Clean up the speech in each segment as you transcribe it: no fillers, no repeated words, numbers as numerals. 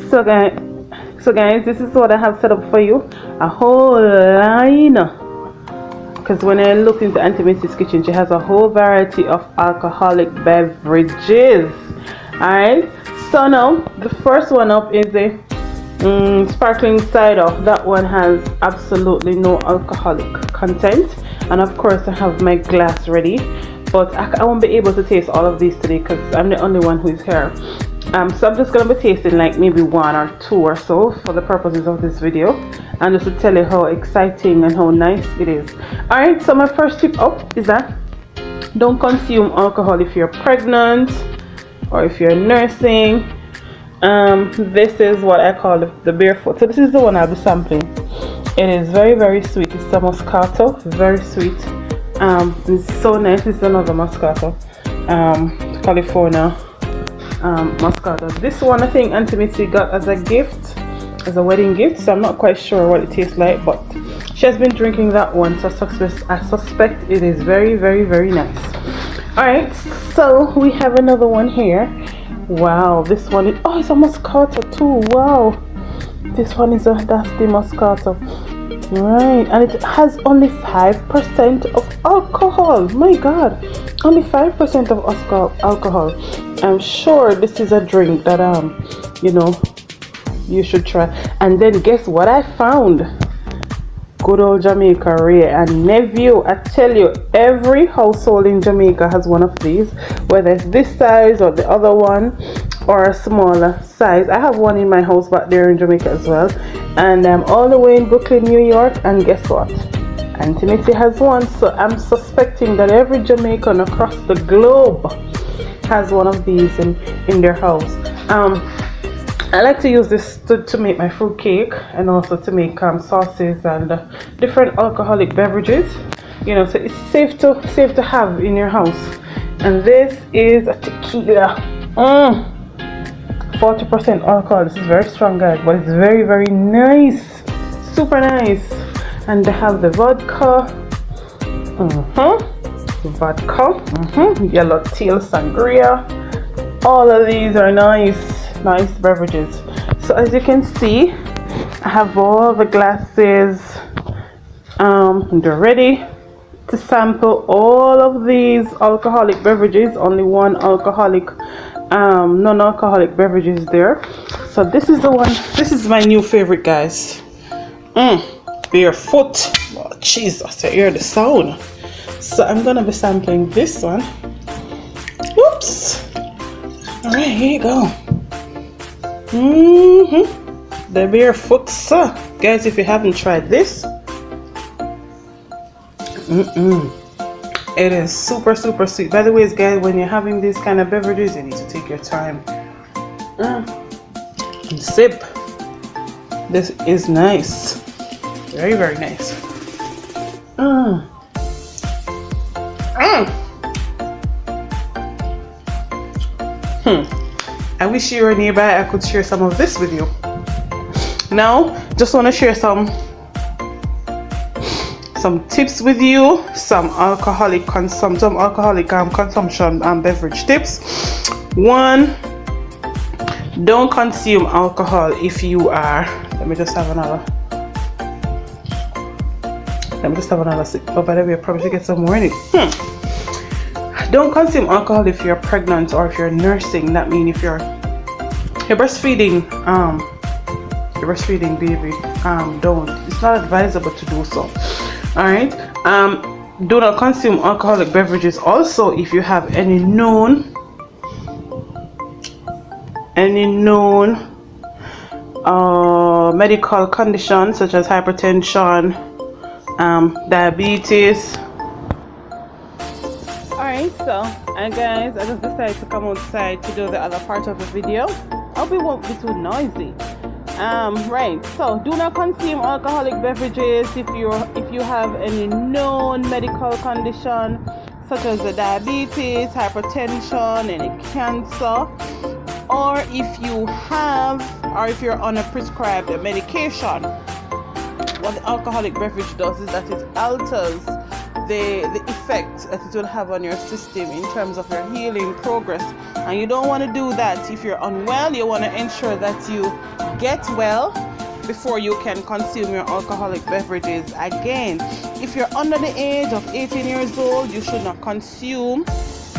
So guys, this is what I have set up for you. A whole line. Because when I looked into Auntie Missy's kitchen, she has a whole variety of alcoholic beverages. Alright, so now the first one up is the sparkling cider. That one has absolutely no alcoholic content, and of course I have my glass ready, but I won't be able to taste all of these today because I'm the only one who is here. So I'm just going to be tasting like maybe one or two or so for the purposes of this video, and just to tell you how exciting and how nice it is. Alright, so my first tip up is that don't consume alcohol if you're pregnant or if you're nursing. This is what I call the barefoot. So this is the one I'll be sampling. It is very, very sweet. It's a Moscato, very sweet. It's so nice. This is another Moscato, California Moscato. This one I think Auntie Missy got as a gift, as a wedding gift, so I'm not quite sure what it tastes like, but she has been drinking that one, so I suspect it is very, very, very nice. Alright, so we have another one here. Wow, this one is, oh, it's a Moscato too. Wow, this one is that's the Moscato, right? And it has only 5% of alcohol. My god, only 5% of alcohol. I'm sure this is a drink that you know, you should try. And then guess what I found? Good old Jamaica Ray and nephew. I tell you, every household in Jamaica has one of these, whether it's this size or the other one or a smaller size. I have one in my house back there in Jamaica as well, and I'm all the way in Brooklyn, New York, and guess what? Auntie Missy has one, so I'm suspecting that every Jamaican across the globe has one of these in their house. I like to use this to make my fruit cake, and also to make sauces and different alcoholic beverages. You know, so it's safe to have in your house. And this is a tequila. 40% alcohol. This is very strong, guys, but it's very, very nice, super nice. And they have the vodka. Yellowtail sangria. All of these are nice beverages. So as you can see, I have all the glasses. They're ready to sample all of these alcoholic beverages. Only one alcoholic, non-alcoholic beverages there. So this is the one. This is my new favorite, guys. Barefoot. Oh, Jesus, I hear the sound. So I'm gonna be sampling this one. Whoops. All right, here you go. The barefoot, guys. If you haven't tried this, it is super, super sweet. By the way, guys, when you're having these kind of beverages, you need to take your time and sip. This is nice, very, very nice. I wish you were nearby. I could share some of this with you. Now, just want to share some tips with you. Some alcoholic consumption beverage tips. One, don't consume alcohol if you are. Let me just have another sip. Oh, by the way, I probably should get some more in it. Don't consume alcohol if you're pregnant or if you're nursing. That means if you're breastfeeding, baby, don't. It's not advisable to do so. All right. Do not consume alcoholic beverages. Also, if you have any known medical conditions such as hypertension, diabetes. Alright, so guys, I just decided to come outside to do the other part of the video. I hope it won't be too noisy. Right, so do not consume alcoholic beverages if you have any known medical condition such as the diabetes, hypertension, any cancer, or if you're on a prescribed medication. What the alcoholic beverage does is that it alters the effect that it will have on your system in terms of your healing progress And you don't want to do that if you're unwell. You want to ensure that you get well before you can consume your alcoholic beverages. Again, if you're under the age of 18 years old, you should not consume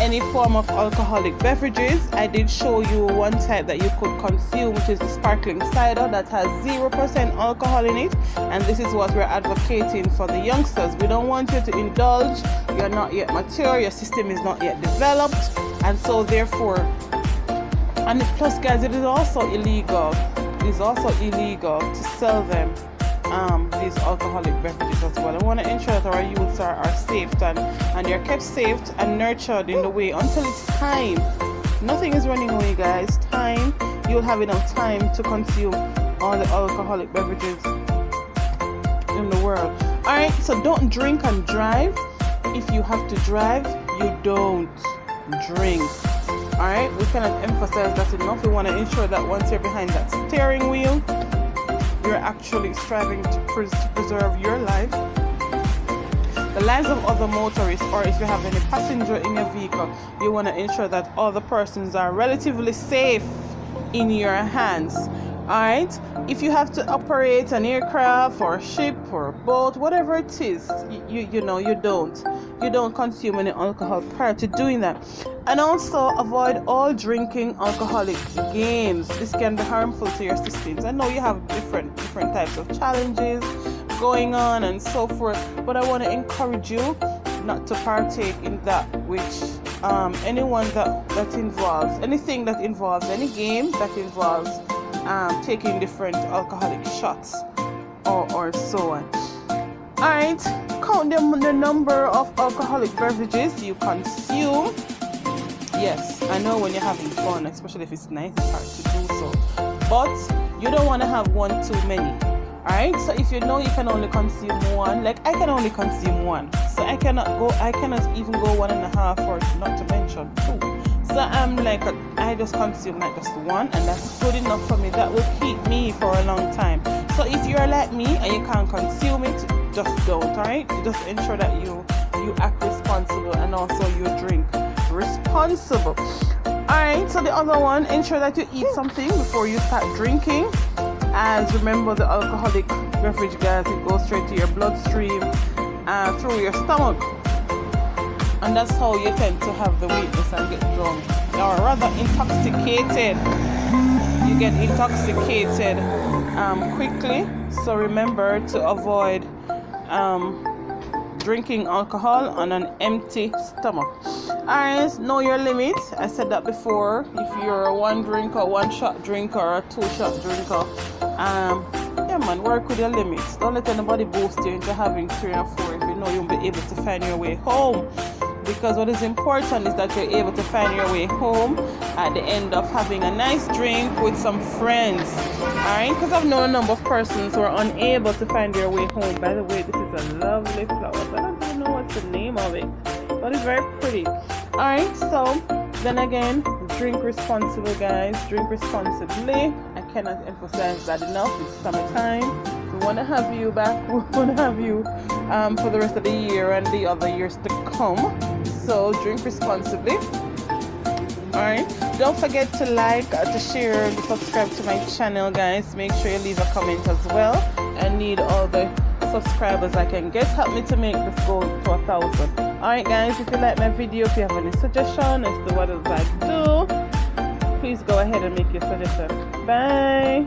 any form of alcoholic beverages. I did show you one type that you could consume, which is the sparkling cider that has 0% alcohol in it, and this is what we're advocating for the youngsters. We don't want you to indulge. You're not yet mature, your system is not yet developed, and so therefore, and plus guys, it is also illegal to sell them these alcoholic beverages as well. I want to ensure that our youths are saved and they're kept safe and nurtured in the way until it's time. Nothing is running away, guys. Time, you'll have enough time to consume all the alcoholic beverages in the world. Alright, so don't drink and drive. If you have to drive, you don't drink. Alright, we cannot emphasize that enough. We want to ensure that once you're behind that steering wheel, you're actually striving to preserve your life, the lives of other motorists, or if you have any passenger in your vehicle, you want to ensure that all the persons are relatively safe in your hands. Alright, if you have to operate an aircraft or a ship or a boat, whatever it is, you don't consume any alcohol prior to doing that. And also avoid all drinking alcoholic games. This can be harmful to your systems. I know you have different types of challenges going on and so forth, but I want to encourage you not to partake in that which anyone that involves anything that involves any game that involves taking different alcoholic shots or so on. Alright, count the number of alcoholic beverages you consume. Yes, I know when you're having fun, especially if it's nice, it's hard to do so, but you don't want to have one too many. Alright, so if you know you can only consume one, like I can only consume one, so I cannot even go 1.5 or not to mention 2. So I'm like, I just consume like just one, and that's good enough for me. That will keep me for a long time. So if you're like me and you can't consume it, just don't. Alright, just ensure that you act responsible and also you drink responsible. Alright, so the other one, ensure that you eat something before you start drinking. As remember, the alcoholic beverage, guys, it goes straight to your bloodstream through your stomach, and that's how you tend to have the weakness and get drunk, or rather intoxicated. You get intoxicated quickly. So remember to avoid drinking alcohol on an empty stomach. Alright, know your limit. I said that before. If you're a 1 drinker, 1 shot drinker, or a 2 shot drinker, yeah man, work with your limits. Don't let anybody boost you into having 3 or 4 if you know you'll be able to find your way home. Because what is important is that you're able to find your way home at the end of having a nice drink with some friends. Alright, because I've known a number of persons who are unable to find their way home. By the way, this is a lovely flower. I don't even know what's the name of it, but it's very pretty. Alright, so then again, drink responsible, guys. Drink responsibly. I cannot emphasize that enough. It's summertime. We want to have you back. We want to have you for the rest of the year and the other years to come. So drink responsibly. Alright, don't forget to like, to share, and subscribe to my channel, guys. Make sure you leave a comment as well. I need all the subscribers I can get. Help me to make this go to 1,000. Alright guys, if you like my video, if you have any suggestion as to what else I do, please go ahead and make your suggestion. Bye.